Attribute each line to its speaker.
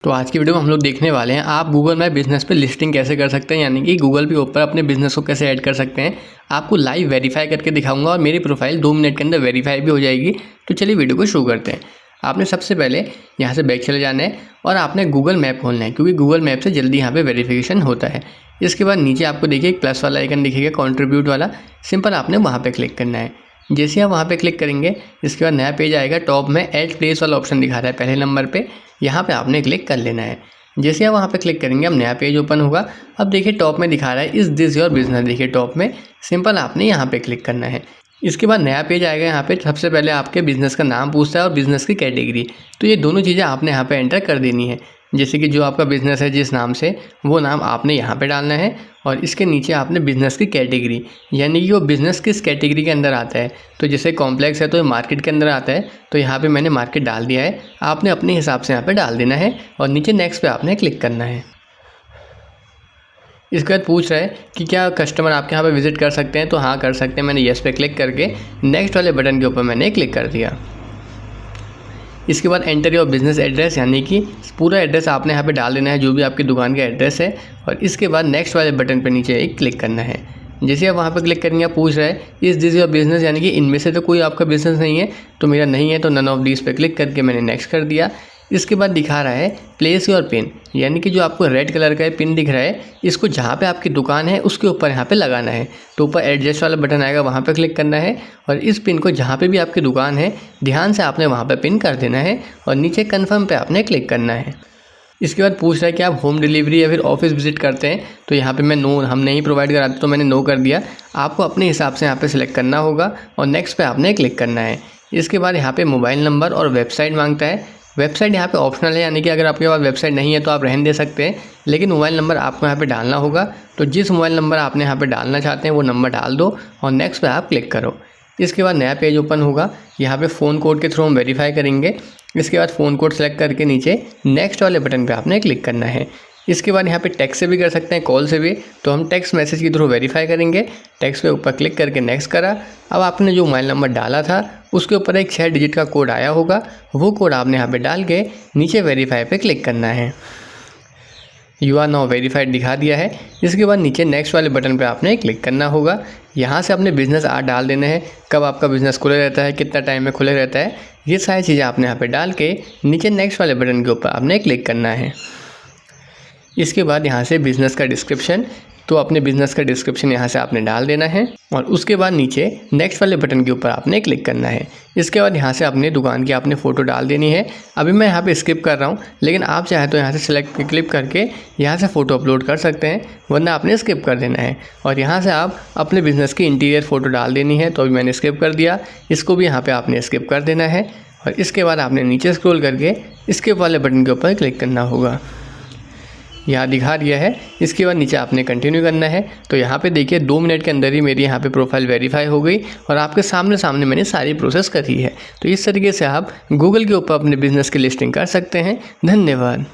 Speaker 1: तो आज की वीडियो में हम लोग देखने वाले हैं आप गूगल माई बिजनेस पे लिस्टिंग कैसे कर सकते हैं, यानी कि गूगल के ऊपर अपने बिजनेस को कैसे ऐड कर सकते हैं। आपको लाइव वेरीफाई करके दिखाऊंगा और मेरी प्रोफाइल 2 मिनट के अंदर वेरीफाई भी हो जाएगी। तो चलिए वीडियो को शुरू करते हैं। आपने सबसे पहले यहाँ से बैक चले जाना है और आपने गूगल मैप खोलना है, क्योंकि गूगल मैप से जल्दी यहाँ पे वेरिफिकेशन होता है। इसके बाद नीचे आपको देखिए एक प्लस वाला आइकन दिखेगा, कंट्रीब्यूट वाला, सिंपल आपने वहाँ पे क्लिक करना है। जैसे आप वहाँ पे क्लिक करेंगे इसके बाद नया पेज आएगा। टॉप में ऐड प्लेस वाला ऑप्शन दिखा रहा है पहले नंबर पे, यहाँ पे आपने क्लिक कर लेना है। जैसे आप वहाँ पे क्लिक करेंगे अब नया पेज ओपन होगा। अब देखिए टॉप में दिखा रहा है इज़ दिस योर बिजनेस, देखिए टॉप में, सिंपल आपने यहाँ पे क्लिक करना है। इसके बाद नया पेज आएगा। यहाँ पे सबसे पहले आपके बिज़नेस का नाम पूछता है और बिज़नेस की कैटेगरी, तो ये दोनों चीज़ें आपने यहाँ पे एंटर कर देनी है। जैसे कि जो आपका बिज़नेस है जिस नाम से, वो नाम आपने यहाँ पे डालना है और इसके नीचे आपने बिज़नेस की कैटेगरी, यानी कि वो बिज़नेस किस कैटेगरी के अंदर आता है। तो जैसे कॉम्प्लेक्स है तो ये मार्केट के अंदर आता है, तो यहाँ पे मैंने मार्केट डाल दिया है। आपने अपने हिसाब से यहाँ पे डाल देना है और नीचे नेक्स्ट पे आपने क्लिक करना है। इसके बाद पूछ रहा है कि क्या कस्टमर आपके यहाँ पे विजिट कर सकते हैं, तो हाँ कर सकते हैं। मैंने येस पे क्लिक करके नेक्स्ट वाले बटन के ऊपर मैंने क्लिक कर दिया। इसके बाद एंटर योर बिज़नेस एड्रेस, यानी कि पूरा एड्रेस आपने यहाँ पे डाल देना है, जो भी आपकी दुकान का एड्रेस है। और इसके बाद नेक्स्ट वाले बटन पे नीचे एक क्लिक करना है। जैसे आप वहाँ पे क्लिक करेंगे आप पूछ रहा है इज़ दिस योर बिज़नेस, यानी कि इनमें से तो कोई आपका बिज़नेस नहीं है, तो मेरा नहीं है, तो नन ऑफ दीज पे क्लिक करके मैंने नेक्स्ट कर दिया। इसके बाद दिखा रहा है प्लेस योर पिन, यानी कि जो आपको रेड कलर का पिन दिख रहा है, इसको जहाँ पे आपकी दुकान है उसके ऊपर यहाँ पे लगाना है। तो ऊपर एडजस्ट वाला बटन आएगा, वहाँ पे क्लिक करना है और इस पिन को जहाँ पे भी आपकी दुकान है ध्यान से आपने वहाँ पे पिन कर देना है और नीचे कन्फर्म पे आपने क्लिक करना है। इसके बाद पूछ रहा है कि आप होम डिलीवरी या फिर ऑफिस विजिट करते हैं, तो यहाँ पे मैं नो, हम नहीं प्रोवाइड कराते, तो मैंने नो कर दिया। आपको अपने हिसाब से यहाँ पे सिलेक्ट करना होगा और नेक्स्ट पे आपने क्लिक करना है। इसके बाद यहाँ पे मोबाइल नंबर और वेबसाइट मांगता है। वेबसाइट यहाँ पे ऑप्शनल है, यानी कि अगर आपके पास वेबसाइट नहीं है तो आप रहने दे सकते हैं, लेकिन मोबाइल नंबर आपको यहाँ पे डालना होगा। तो जिस मोबाइल नंबर आपने यहाँ पे डालना चाहते हैं वो नंबर डाल दो और नेक्स्ट पे आप क्लिक करो। इसके बाद नया पेज ओपन होगा। यहाँ पे फ़ोन कोड के थ्रू हम वेरीफाई करेंगे। इसके बाद फ़ोन कोड सेलेक्ट करके नीचे नेक्स्ट वाले बटन पे आपने क्लिक करना है। इसके बाद यहाँ पे टेक्स्ट से भी कर सकते हैं, कॉल से भी, तो हम टेक्स्ट मैसेज के थ्रू वेरीफाई करेंगे। टेक्स्ट पे ऊपर क्लिक करके नेक्स्ट करा। अब आपने जो मोबाइल नंबर डाला था उसके ऊपर एक 6 डिजिट का कोड आया होगा, वो कोड आपने यहाँ पे डाल के नीचे वेरीफाई पे क्लिक करना है। यू आर नाउ वेरीफाइड दिखा दिया है। इसके बाद नीचे नेक्स्ट वाले बटन पे आपने क्लिक करना होगा। यहाँ से अपने बिज़नेस आवर डाल देने हैं, कब आपका बिज़नेस खुले रहता है, कितना टाइम में खुले रहता है, ये सारी चीज़ें आपने यहाँ पे डाल के नीचे नेक्स्ट वाले बटन के ऊपर आपने क्लिक करना है। इसके बाद यहाँ से बिज़नेस का डिस्क्रिप्शन, तो अपने बिज़नेस का डिस्क्रिप्शन यहाँ से आपने डाल देना है और उसके बाद नीचे नेक्स्ट वाले बटन के ऊपर आपने क्लिक करना है। इसके बाद यहाँ से अपने दुकान की आपने फ़ोटो डाल देनी है। अभी मैं यहाँ पे स्किप कर रहा हूँ, लेकिन आप चाहे तो यहाँ से सिलेक्ट क्लिक करके यहाँ से फ़ोटो अपलोड कर सकते हैं, वरना आपने स्किप कर देना है। और यहाँ से आप अपने बिज़नेस की इंटीरियर फ़ोटो डाल देनी है, तो अभी मैंने स्किप कर दिया, इसको भी यहाँ पर आपने स्किप कर देना है। और इसके बाद आपने नीचे स्क्रॉल करके स्किप वाले बटन के ऊपर क्लिक करना होगा, यहाँ दिखा दिया है। इसके बाद नीचे आपने कंटिन्यू करना है। तो यहाँ पे देखिए 2 मिनट के अंदर ही मेरी यहाँ पे प्रोफाइल वेरीफाई हो गई और आपके सामने मैंने सारी प्रोसेस करी है। तो इस तरीके से आप गूगल के ऊपर अपने बिज़नेस की लिस्टिंग कर सकते हैं। धन्यवाद।